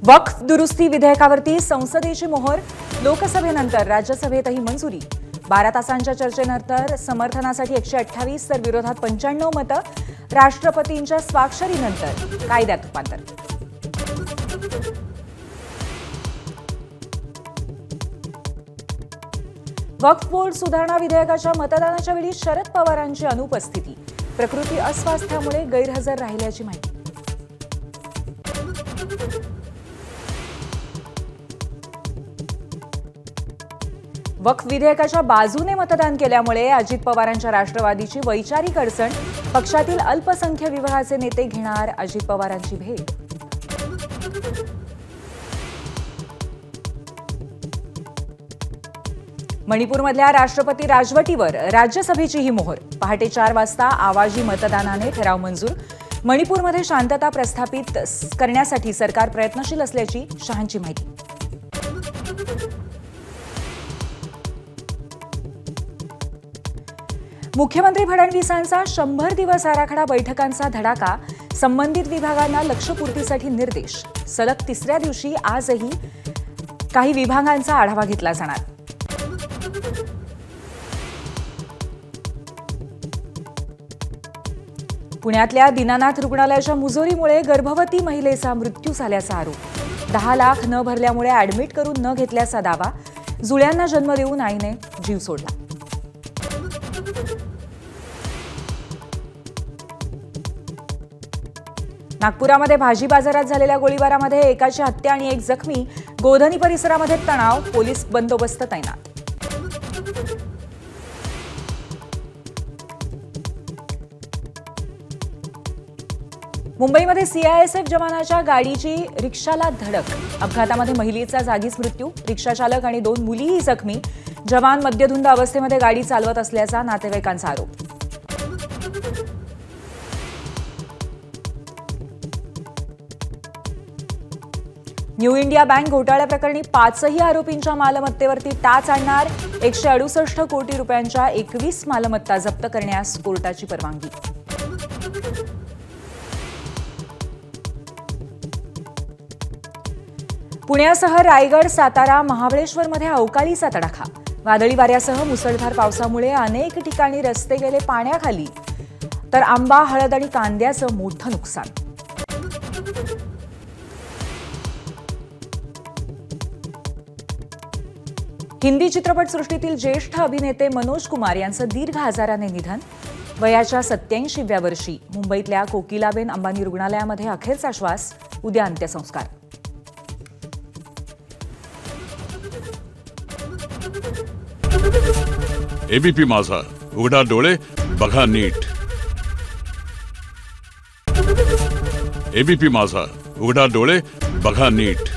वक्फ दुरुस्ती विधेयकावरती संसदेची मोहर, लोकसभेनंतर राज्यसभेतही मंजुरी। 12 तासांच्या चर्चेनंतर समर्थनासाठी 128 तर विरोधात 95 मतं। राष्ट्रपतींच्या स्वाक्षरीनंतर कायद्यात रूपांतर। वक्फ बोर्ड सुधारणा विधेयकाच्या मतदानाच्या वेळी शरद पवारांची अनुपस्थिती, प्रकृती अस्वास्थ्यामुळे गैरहजर राहिल्याची माहिती। वक्फ विधेयकाच्या बाजूने मतदान केल्यामुळे अजित पवारांच्या राष्ट्रवादीची वैचारिक अडचण, पक्षातील अल्पसंख्य विभागाचे नेते घेणार अजित पवारांची भेट। मणिपूरमधल्या राष्ट्रपती राजवटीवर राज्यसभेची ही मोहर, पहाटे 4 वाजता आवाजी मतदानाने ठराव मंजूर। मणिपूरमध्ये शांतता प्रस्थापित करण्यासाठी सरकार प्रयत्नशील असल्याची शहांची माहिती। मुख्यमंत्री फडणवीसांचा 100 दिवस आराखडा बैठकांचा धडाका, संबंधित विभागांना लक्ष्यपूर्तीसाठी निर्देश। सलग तिसऱ्या दिवशी आजही काही विभागांचा आढावा घेतला जाणार। पुण्यातल्या दीनानाथ रुग्णालयाच्या मुजोरीमुळे गर्भवती महिलेचा मृत्यू झाल्याचा आरोप। 10 लाख न भरल्यामुळे ऍडमिट करून न घेतल्याचा दावा। जुळ्यांना जन्म देऊन आईने जीव सोडला। नागपुरामध्ये भाजी बाजारात झालेल्या गोळीबारामध्ये एकाची हत्या आणि 1 जखमी। गोधनी परिसरामध्ये तणाव, पोलीस बंदोबस्त तैनात। मुंबईमध्ये सीआयएसएफ जवानाच्या गाडीची रिक्षाला धडक, अपघातामध्ये महिलेचा जागीच मृत्यू। रिक्षा चालक आणि 2 मुलीही जखमी। जवान मद्यधुंद अवस्थेमध्ये गाडी चालवत असल्याचा नातेवाईकांचा आरोप। न्यू इंडिया बँक घोटाळ्याप्रकरणी 5ही आरोपींच्या मालमत्तेवरती टाच आणणार। 168 कोटी रुपयांच्या 21 मालमत्ता जप्त करण्यास कोर्टाची परवानगी। पुण्यासह रायगड, सातारा, महाबळेश्वरमध्ये अवकाळीचा तडाखा। वादळी वाऱ्यासह मुसळधार पावसामुळे अनेक ठिकाणी रस्ते गेले पाण्याखाली, तर आंबा, हळद आणि कांद्याचं मोठं नुकसान। हिंदी चित्रपटसृष्टीतील ज्येष्ठ अभिनेते मनोज कुमार यांचं दीर्घ आजाराने निधन। वयाच्या 87व्या वर्षी मुंबईतल्या कोकिलाबेन अंबानी रुग्णालयामध्ये अखेरचा श्वास, उद्या अंत्यसंस्कार। एबीपी माझा, उघडा डोळे बघा नीट। एबीपी माझा, उघडा डोळे बघा नीट।